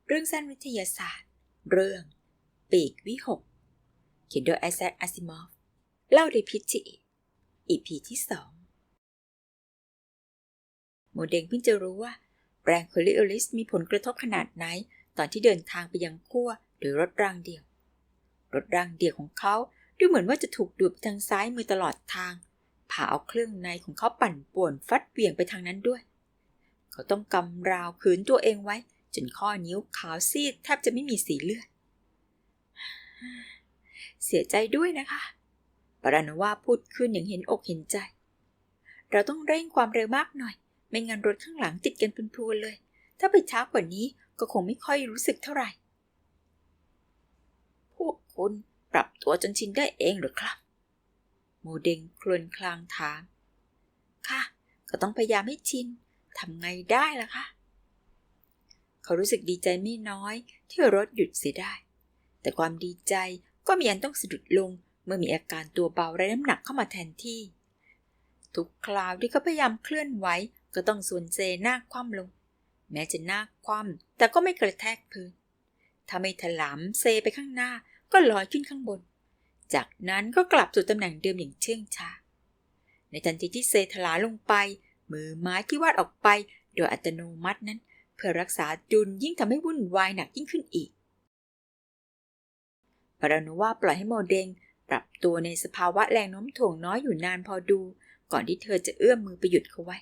เรื่องสั้นวิทยาศาสตร์เรื่องปีกวิหกเขียนโดยไอแซค อาซิมอฟเล่าโดยพิชจิEP ที่ 2โมเดงเพิ่งจะรู้ว่าแรงคอริโอลิสมีผลกระทบขนาดไหนตอนที่เดินทางไปยังขั้วโดยรถรางเดี่ยวของเขาดูเหมือนว่าจะถูกดูดไปทางซ้ายมือตลอดทางพาเอาเครื่องในของเขาปั่นป่วนฟัดเหวี่ยงไปทางนั้นด้วยเขาต้องกำราวขืนตัวเองไว้จนข้อนิ้วขาวซีดแทบจะไม่มีสีเลือดเสียใจด้วยนะคะปราโนวาพูดขึ้นอย่างเห็นอกเห็นใจเราต้องเร่งความเร็วมากหน่อยไม่งั้นรถข้างหลังติดกันเป็นพรวนเลยถ้าไปช้ากว่านี้ก็คงไม่ค่อยรู้สึกเท่าไหร่พวกคุณปรับตัวจนชินได้เองหรือครับโมเดงครวญครางถามค่ะก็ต้องพยายามให้ชินทำไงได้ล่ะคะเขารู้สึกดีใจไม่น้อยที่รถหยุดเสียได้แต่ความดีใจก็มีอันต้องสะดุดลงเมื่อมีอาการตัวเบาไร้น้ำหนักเข้ามาแทนที่ทุกคราวที่เขาพยายามเคลื่อนไหวก็ต้องส่วนเซหน้าคว่ำลงแม้จะหน้าคว่ำแต่ก็ไม่กระแทกพื้นถ้าไม่ถลำเซไปข้างหน้าก็ลอยขึ้นข้างบนจากนั้นก็กลับสู่ตำแหน่งเดิมอย่างเชื่องช้าในทันทีที่เซถลาลงไปมือไม้ที่วาดออกไปโดยอัตโนมัตินั้นเพื่อรักษาดุลยิ่งทำให้วุ่นวายหนักยิ่งขึ้นอีกปราโนวาปล่อยให้โมเดงปรับตัวในสภาวะแรงโน้มถ่วงน้อยอยู่นานพอดูก่อนที่เธอจะเอื้อมมือไปหยุดเขาไว้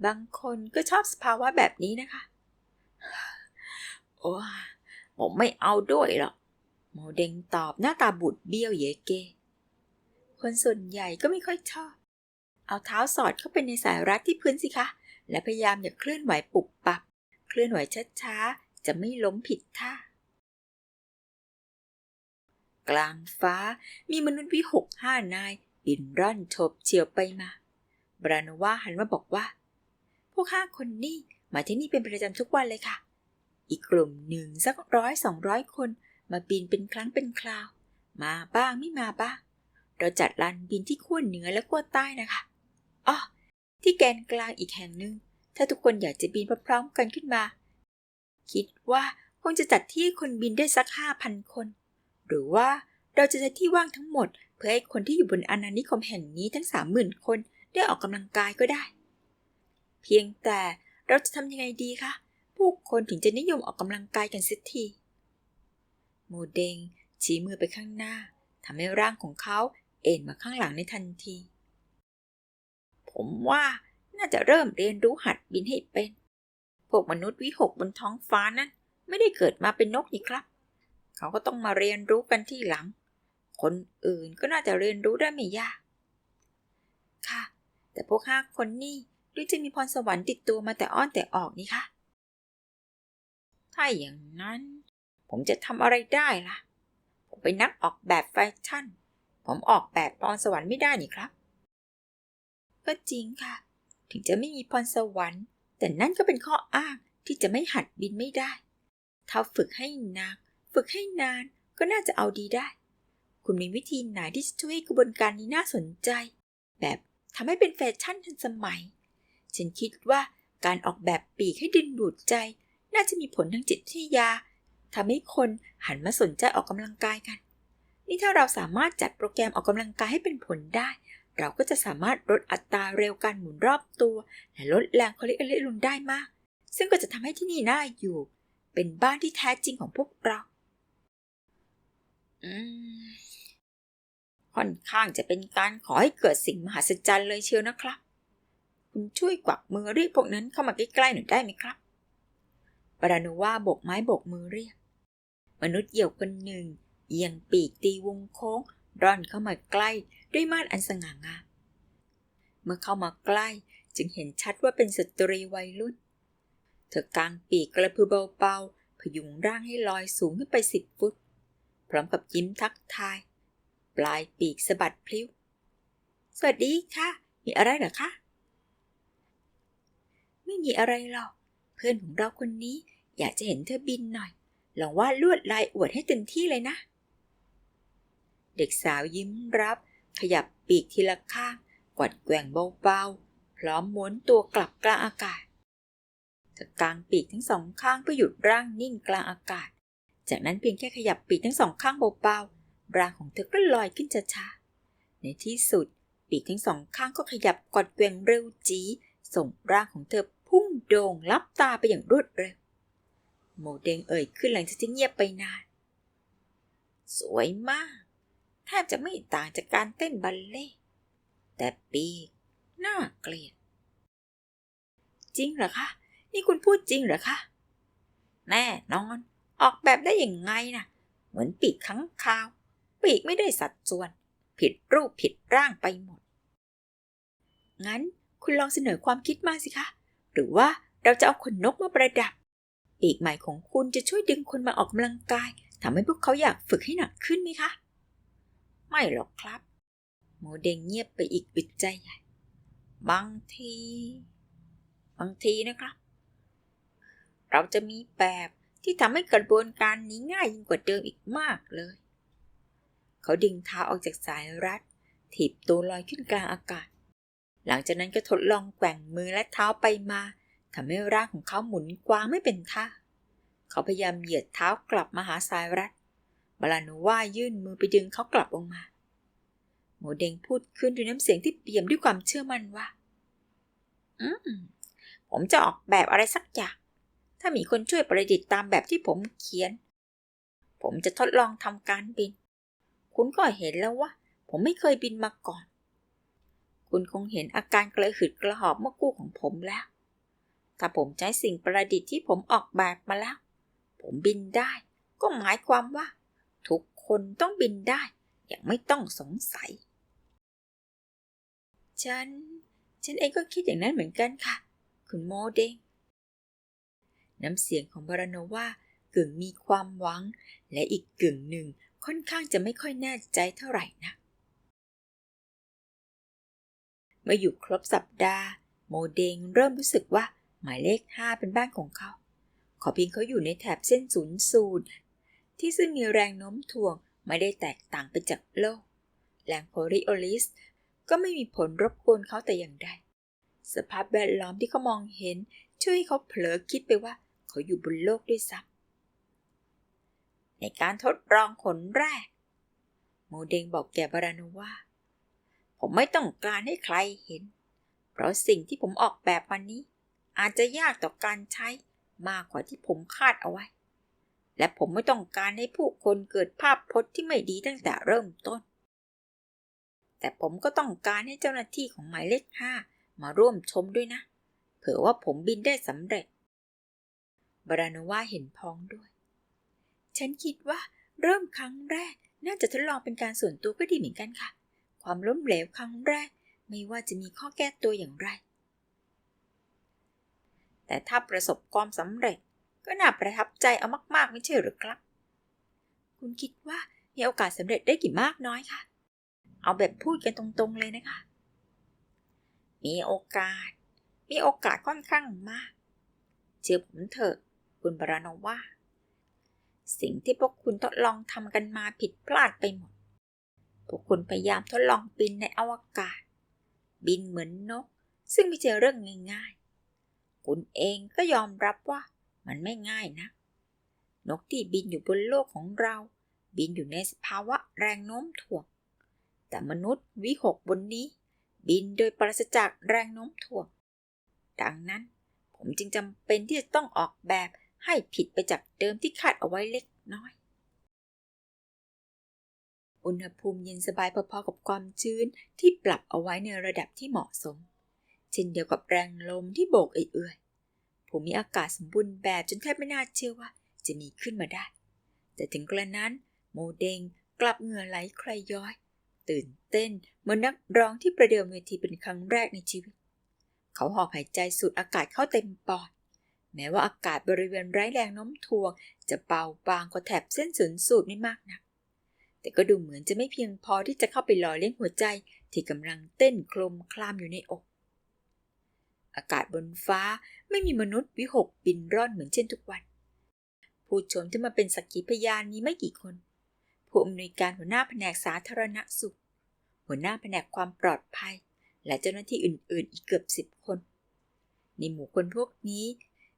บางคนก็ชอบสภาวะแบบนี้นะคะโอ้ผมไม่เอาด้วยหรอกโมเดงตอบหน้าตาบูดเบี้ยวเยเกคนส่วนใหญ่ก็ไม่ค่อยชอบเอาเท้าสอดเข้าไปในสายรัดที่พื้นสิคะและพยายามอย่าเคลื่อนไหวปุบปับเคลื่อนไหวช้าๆจะไม่ล้มผิดท่ากลางฟ้ามีมนุษย์วิหก5 นายบินร่อนโฉบเฉี่ยวไปมาบราโนวาหันมาบอกว่าพวก5 คนนี่มาที่นี่เป็นประจำทุกวันเลยค่ะอีกกลุ่มหนึ่งสัก100-200 คนมาบินเป็นครั้งเป็นคราวมาบ้างไม่มาบ้างเราจัดลานบินที่ขั้วเหนือและขั้วใต้นะคะอ้อที่แกนกลางอีกแห่งหนึ่งถ้าทุกคนอยากจะบินพร้อมๆกันขึ้นมาคิดว่าคงจะจัดที่คนบินได้สัก 5,000 คนหรือว่าเราจะใช้ที่ว่างทั้งหมดเพื่อให้คนที่อยู่บนอาณานิคมแห่งนี้ทั้ง 30,000 คนได้ออกกำลังกายก็ได้เพียงแต่เราจะทำยังไงดีคะผู้คนถึงจะนิยมออกกำลังกายกันเสียทีโมเดงชี้มือไปข้างหน้าทำให้ร่างของเขาเอ็นมาข้างหลังในทันทีผมว่าน่าจะเริ่มเรียนรู้หัดบินให้เป็นพวกมนุษย์วิหกบนท้องฟ้านั้นไม่ได้เกิดมาเป็นนกนี่ครับเขาก็ต้องมาเรียนรู้กันที่หลังคนอื่นก็น่าจะเรียนรู้ได้ไม่ยากค่ะแต่พวก5 คนนี่ดูจะมีพรสวรรค์ติดตัวมาแต่อ้อนแต่ออกนี่ค่ะถ้าอย่างนั้นผมจะทำอะไรได้ล่ะผมเป็นนักออกแบบแฟชั่นผมออกแบบพรสวรรค์ไม่ได้นี่ครับก็จริงค่ะถึงจะไม่มีพรสวรรค์แต่นั่นก็เป็นข้ออ้างที่จะไม่หัดบินไม่ได้ถ้าฝึกให้หนักฝึกให้นานก็น่าจะเอาดีได้คุณมีวิธีไหนที่จะช่วยให้กระบวนการนี้น่าสนใจแบบทำให้เป็นแฟชั่นทันสมัยฉันคิดว่าการออกแบบปีกให้ดึงดูดใจน่าจะมีผลทางจิตวิทยาทำให้คนหันมาสนใจออกกำลังกายกันนี่ถ้าเราสามารถจัดโปรแกรมออกกำลังกายให้เป็นผลได้เราก็จะสามารถลดอัตราเร็วการหมุนรอบตัวและลดแรงคอเลสเตอรอลลงได้มากซึ่งก็จะทำให้ที่นี่น่าอยู่เป็นบ้านที่แท้จริงของพวกเราค่อนข้างจะเป็นการขอให้เกิดสิ่งมหัศจรรย์เลยเชียวนะครับคุณช่วยกวักมือเรียกพวกนั้นเข้ามาใกล้ๆหน่อยได้ไหมครับปราโนวาโบกไม้โบกมือเรียกมนุษย์เหยี่ยวคนหนึ่งเอียงปีกตีวงโค้งร่อนเข้ามาใกล้ด้วยมาดอันสง่างามเมื่อเข้ามาใกล้จึงเห็นชัดว่าเป็นสตรีวัยรุ่นเธอกางปีกกระพือเบาๆพยุงร่างให้ลอยสูงขึ้นไป10 ฟุตพร้อมกับยิ้มทักทายปลายปีกสะบัดพลิ้วสวัสดีค่ะมีอะไรเหรอคะไม่มีอะไรหรอกเพื่อนของเราคนนี้อยากจะเห็นเธอบินหน่อยลองวาดลวดลายอวดให้เต็มที่เลยนะเด็กสาวยิ้มรับขยับปีกทีละข้างกวัดแกว่งเบาๆพร้อมม้วนตัวกลับกลางอากาศ เธอกางปีกทั้งสองข้างเพื่อหยุดร่างนิ่งกลางอากาศจากนั้นเพียงแค่ขยับปีกทั้งสองข้างเบาๆร่างของเธอก็ลอยขึ้นช้าๆในที่สุดปีกทั้งสองข้างก็ขยับกอดแกว่งเร็วจี๋ส่งร่างของเธอพุ่งโด่งลับตาไปอย่างรวดเร็วโมเดงเอ่ยขึ้นหลังจากที่เงียบไปนานสวยมากแทบจะไม่ต่างจากการเต้นบัลเล่ต์แต่ปีกน่าเกลียดจริงเหรอคะนี่คุณพูดจริงเหรอคะแน่นอนออกแบบได้อย่างไงนะเหมือนปีกค้างคาวปีกไม่ได้สัดส่วนผิดรูปผิดร่างไปหมดงั้นคุณลองเสนอความคิดมาสิคะหรือว่าเราจะเอาขนนกมาประดับปีกใหม่ของคุณจะช่วยดึงคนมาออกกำลังกายทำให้พวกเขาอยากฝึกให้หนักขึ้นไหมคะไม่หรอกครับโมเดงเงียบไปอีกอึดใจใหญ่บางทีนะครับเราจะมีแบบที่ทำให้กระบวนการนี้ง่ายยิ่งกว่าเดิมอีกมากเลยเขาดึงเท้าออกจากสายรัดถีบตัวลอยขึ้นกลางอากาศหลังจากนั้นก็ทดลองแกว่งมือและเท้าไปมาทำให้ร่างของเขาหมุนกวางไม่เป็นท่าเขาพยายามเหยียดเท้ากลับมาหาสายรัดบาลาโนวายื่นมือไปดึงเขากลับลงมาโมเดงพูดขึ้นด้วยน้ำเสียงที่เปี่ยมด้วยความเชื่อมั่นว่าผมจะออกแบบอะไรสักอย่างถ้ามีคนช่วยประดิษฐ์ตามแบบที่ผมเขียนผมจะทดลองทำการบินคุณก็เห็นแล้วว่าผมไม่เคยบินมาก่อนคุณคงเห็นอาการกระหืดกระหอบเมื่อกู้ของผมแล้วถ้าผมใช้สิ่งประดิษฐ์ที่ผมออกแบบมาแล้วผมบินได้ก็หมายความว่าทุกคนต้องบินได้อย่างไม่ต้องสงสัยฉันเองก็คิดอย่างนั้นเหมือนกันค่ะคุณโมเดงน้ำเสียงของบาราโนวากึ่งมีความหวังและอีกกึ่งหนึ่งค่อนข้างจะไม่ค่อยแน่ใจเท่าไหร่นะเมื่ออยู่ครบสัปดาห์โมเดงเริ่มรู้สึกว่าหมายเลข5เป็นบ้านของเขาขอเพียงเขาอยู่ในแถบเส้นศูนย์สูตรที่ซึ่งมีแรงโน้มถ่วงไม่ได้แตกต่างไปจากโลกแรงโคริโอลิสก็ไม่มีผลรบกวนเขาแต่อย่างใดสภาพแวดล้อมที่เขามองเห็นช่วยให้เขาเผลอคิดไปว่าเขาอยู่บนโลกด้วยซ้ำในการทดลองขนแรกโมเดงบอกแก่บาราโนวาผมไม่ต้องการให้ใครเห็นเพราะสิ่งที่ผมออกแบบวันนี้อาจจะยากต่อการใช้มากกว่าที่ผมคาดเอาไว้และผมไม่ต้องการให้ผู้คนเกิดภาพพจน์ที่ไม่ดีตั้งแต่เริ่มต้นแต่ผมก็ต้องการให้เจ้าหน้าที่ของหมายเลข5มาร่วมชมด้วยนะเผื่อว่าผมบินได้สำเร็จบาราโนวาเห็นพ้องด้วยฉันคิดว่าเริ่มครั้งแรกน่าจะทดลองเป็นการส่วนตัวก็ดีเหมือนกันค่ะความล้มเหลวครั้งแรกไม่ว่าจะมีข้อแก้ตัวอย่างไรแต่ถ้าประสบความสำเร็จก็น่าประทับใจเอามากๆไม่ใช่หรือครับคุณคิดว่ามีโอกาสสำเร็จได้กี่มากน้อยคะเอาแบบพูดกันตรงๆเลยนะคะมีโอกาสค่อนข้างมากเชื่อผมเถอะคุณบาราโนวาสิ่งที่พวกคุณทดลองทำกันมาผิดพลาดไปหมดพวกคุณพยายามทดลองบินในอวกาศบินเหมือนนกซึ่งไม่ใช่เรื่องง่ายๆคุณเองก็ยอมรับว่ามันไม่ง่ายนะนกที่บินอยู่บนโลกของเราบินอยู่ในสภาวะแรงโน้มถ่วงแต่มนุษย์วิหกบนนี้บินโดยปราศจากแรงโน้มถ่วงดังนั้นผมจึงจำเป็นที่จะต้องออกแบบให้ผิดไปจากเดิมที่คาดเอาไว้เล็กน้อยอุณหภูมิเย็นสบายพอๆกับความชื้นที่ปรับเอาไว้ในระดับที่เหมาะสมเช่นเดียวกับแรงลมที่โบกเอื่อยๆภูมิอากาศสมบูรณ์แบบจนแทบไม่น่าเชื่อว่าจะมีขึ้นมาได้แต่ถึงกระนั้นโมเดงกลับเหงื่อไหลใครย้อยตื่นเต้นเหมือนนักร้องที่ประเดิมเวทีเป็นครั้งแรกในชีวิตเขาหอบหายใจสูดอากาศเข้าเต็มปอดแม้ว่าอากาศบริเวณไร้แรงโน้มถ่วงจะเบาบางกว่าแถบเส้นศูนย์สูตรไม่มากนักแต่ก็ดูเหมือนจะไม่เพียงพอที่จะเข้าไปหล่อเลี้ยงหัวใจที่กำลังเต้นโคลมคลามอยู่ในอกอากาศบนฟ้าไม่มีมนุษย์วิหกบินร่อนเหมือนเช่นทุกวันผู้ชมที่มาเป็นสักขีพยานมีไม่กี่คนผู้อำนวยการหัวหน้าแผนกสาธารณสุขหัวหน้าแผนกความปลอดภัยและเจ้าหน้าที่อื่นๆอีกเกือบ10 คนในหมู่คนพวกนี้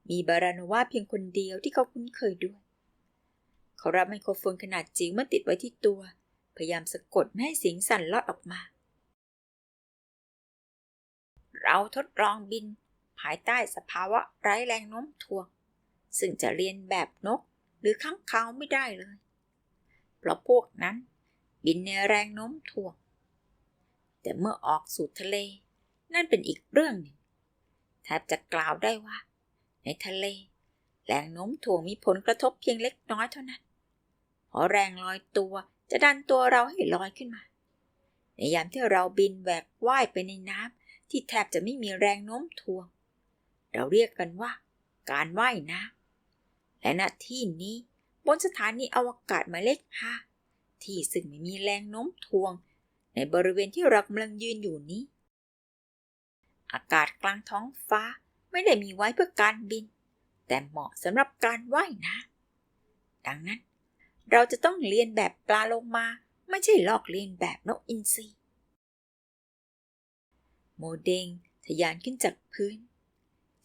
มีบาราโนวาเพียงคนเดียวที่เขาคุ้นเคยด้วยเขารับไมโครโฟนขนาดจิ๋วมาติดไว้ที่ตัวพยายามสะกดไม่ให้เสียงสั่นลอดออกมาเราทดลองบินภายใต้สภาวะไร้แรงโน้มถ่วงซึ่งจะเรียนแบบนกหรือค้างคาวไม่ได้เลยเพราะพวกนั้นบินในแรงโน้มถ่วงแต่เมื่อออกสู่ทะเลนั่นเป็นอีกเรื่องหนึ่งแทบจะกล่าวได้ว่าในทะเลแรงโน้มถ่วงมีผลกระทบเพียงเล็กน้อยเท่านั้นเพราะแรงลอยตัวจะดันตัวเราให้ลอยขึ้นมาในยามที่เราบินแหวกว่ายไปในน้ำที่แทบจะไม่มีแรงโน้มถ่วงเราเรียกกันว่าการว่ายน้ำและณที่นี้บนสถานีอวกาศหมายเลข 5ที่ซึ่งไม่มีแรงโน้มถ่วงในบริเวณที่เรากำลังยืนอยู่นี้อากาศกลางท้องฟ้าไม่ได้มีไว้เพื่อการบินแต่เหมาะสำหรับการว่ายน้ำดังนั้นเราจะต้องเรียนแบบปลาโลมาไม่ใช่ลอกเลียนแบบนกอินทรีโมเดงทะยานขึ้นจากพื้น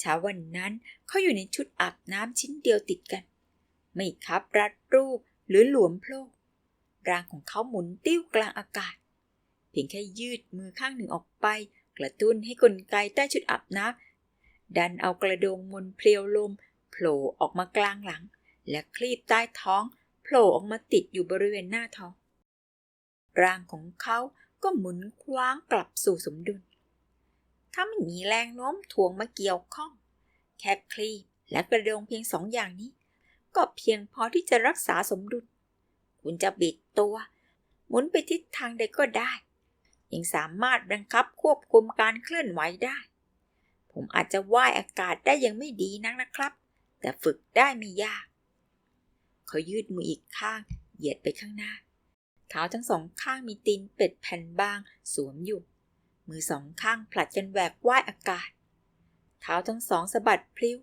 เช้าวันนั้นเขาอยู่ในชุดอาบน้ำชิ้นเดียวติดกันไม่คับรัดรูปหรือหลวมโพลกร่างของเขาหมุนติ้วกลางอากาศเพียงแค่ยืดมือข้างหนึ่งออกไปกระตุ้นให้กลไกใต้ชุดอาบน้ำดันเอากระโดงมนเพลียวลมโผล่ออกมากลางหลังและคลีบใต้ท้องโผล่ออกมาติดอยู่บริเวณหน้าท้องร่างของเขาก็หมุนคว้างกลับสู่สมดุลถ้าไม่มีแรงโน้มถ่วงมาเกี่ยวข้องแค่คลีบและกระโดงเพียง2 อย่างนี้ก็เพียงพอที่จะรักษาสมดุลคุณจะบิดตัวหมุนไปทิศทางใดก็ได้ยังสามารถบังคับควบคุมการเคลื่อนไหวได้ผมอาจจะว่ายอากาศได้ยังไม่ดีนักนะครับแต่ฝึกได้ไม่ยากเขายืดมืออีกข้างเหยียดไปข้างหน้าเท้าทั้ง2 ข้างมีตีนเป็ดแผ่นบางสวมอยู่มือ2 ข้างผลัดกันแหวกว่ายอากาศเท้าทั้ง2สะบัดพลิ้ว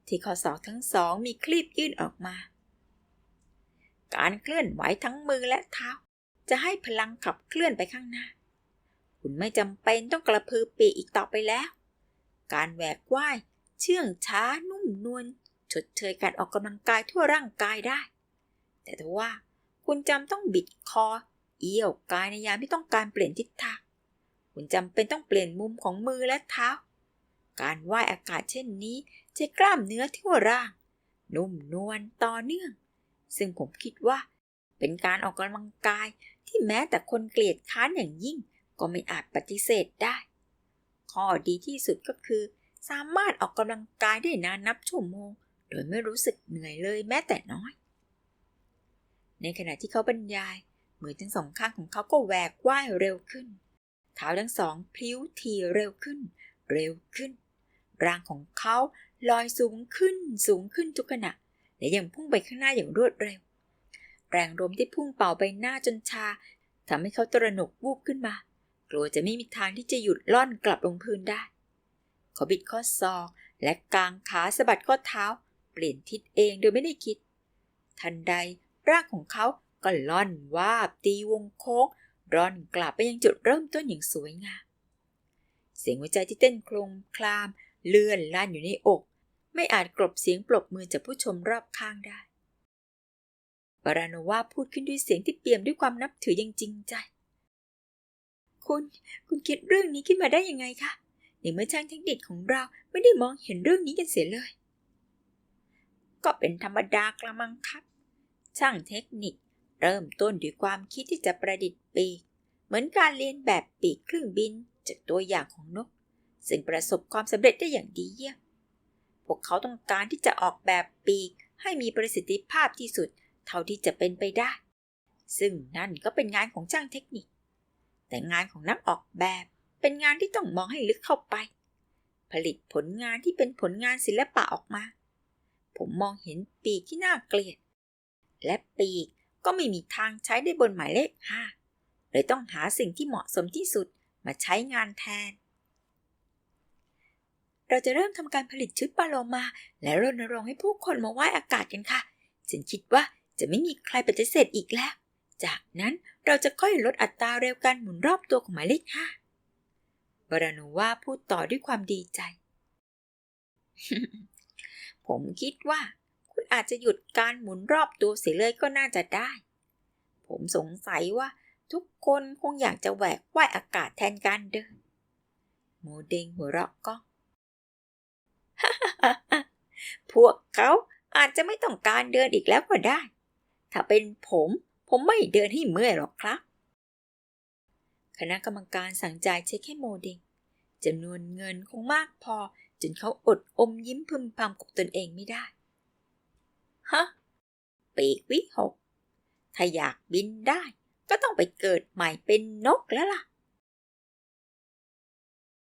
ที่ข้อศอกทั้ง2มีคลีบยื่นออกมาการเคลื่อนไหวทั้งมือและเท้าจะให้พลังขับเคลื่อนไปข้างหน้าคุณไม่จำเป็นต้องกระพือปีกอีกต่อไปแล้วการแหวกว่ายเชื่องช้านุ่มนวลชดเชยการออกกำลังกายทั่วร่างกายได้แต่ถ้าว่าคุณจำต้องบิดคอเอี้ยวกายในยามที่ต้องการเปลี่ยนทิศทางคุณจำเป็นต้องเปลี่ยนมุมของมือและเท้าการว่ายอากาศเช่นนี้ใช้กล้ามเนื้อทั่วร่างนุ่มนวลต่อเนื่องซึ่งผมคิดว่าเป็นการออกกำลังกายที่แม้แต่คนเกลียดค้านอย่างยิ่งก็ไม่อาจปฏิเสธได้ข้อดีที่สุดก็คือสามารถออกกำลังกายได้นานนับชั่วโมงโดยไม่รู้สึกเหนื่อยเลยแม้แต่น้อยในขณะที่เขาบรรยายมือทั้ง2 ข้างของเขาก็แหวกว่ายเร็วขึ้นเท้าทั้ง2พลิ้วทีเร็วขึ้นร่างของเขาลอยสูงขึ้นทุกขณะและยังพุ่งไปข้างหน้าอย่างรวดเร็วแรงลมที่พุ่งเป่าใบหน้าจนชาทำให้เขาตระหนกวูบขึ้นมากลัวจะไม่มีทางที่จะหยุดล่อนกลับลงพื้นได้เขาบิดข้อศอกและกางขาสะบัดข้อเท้าเปลี่ยนทิศเองโดยไม่ได้คิดทันใดร่างของเขาก็ล่อนวาบตีวงโค้งร่อนกลับไปยังจุดเริ่มต้นอย่างสวยงามเสียงหัวใจที่เต้นโครมคลามเลื่อนลั่นอยู่ในอกไม่อาจกลบเสียงปรบมือจากผู้ชมรอบข้างได้บาราโนวาพูดขึ้นด้วยเสียงที่เปี่ยมด้วยความนับถืออย่างจริงใจคุณคิดเรื่องนี้ขึ้นมาได้ยังไงคะในเมื่อช่างเทคนิคของเราไม่ได้มองเห็นเรื่องนี้กันเสียเลยก็เป็นธรรมดากระมังครับช่างเทคนิคเริ่มต้นด้วยความคิดที่จะประดิษฐ์ปีกเหมือนการเรียนแบบปีกเครื่องบินจากตัวอย่างของนกซึ่งประสบความสำเร็จได้อย่างดีเยี่ยมพวกเขาต้องการที่จะออกแบบปีกให้มีประสิทธิภาพที่สุดเท่าที่จะเป็นไปได้ซึ่งนั่นก็เป็นงานของช่างเทคนิคแต่งานของนักออกแบบเป็นงานที่ต้องมองให้ลึกเข้าไปผลิตผลงานที่เป็นผลงานศิลปะออกมาผมมองเห็นปีกที่น่าเกลียดและปีกก็ไม่มีทางใช้ได้บนหมายเลข 5เลยต้องหาสิ่งที่เหมาะสมที่สุดมาใช้งานแทนเราจะเริ่มทำการผลิตชุดปาโลมาและรณรงค์ให้ผู้คนมาว่ายอากาศกันค่ะฉันคิดว่าจะไม่มีใครปฏิเสธอีกแล้วจากนั้นเราจะค่อยลดอัตราเร็วการหมุนรอบตัวของหมายเลข 5บาราโนวาพูดต่อด้วยความดีใจ ผมคิดว่าคุณอาจจะหยุดการหมุนรอบตัวเสียเลยก็น่าจะได้ผมสงสัยว่าทุกคนคงอยากจะแหวกว่ายอากาศแทนการเดินโมเดงหัวเราะก้อง พวกเขาอาจจะไม่ต้องการเดินอีกแล้วก็ได้ถ้าเป็นผมไม่เดินให้เมื่อยหรอกครับคณะกรรมการสั่งจ่ายเช็คให้โมเดงจำนวนเงินคงมากพอจนเขาอดอมยิ้มพึมพำกับตนเองไม่ได้ฮะปีกวิหกถ้าอยากบินได้ก็ต้องไปเกิดใหม่เป็นนกแล้วล่ะ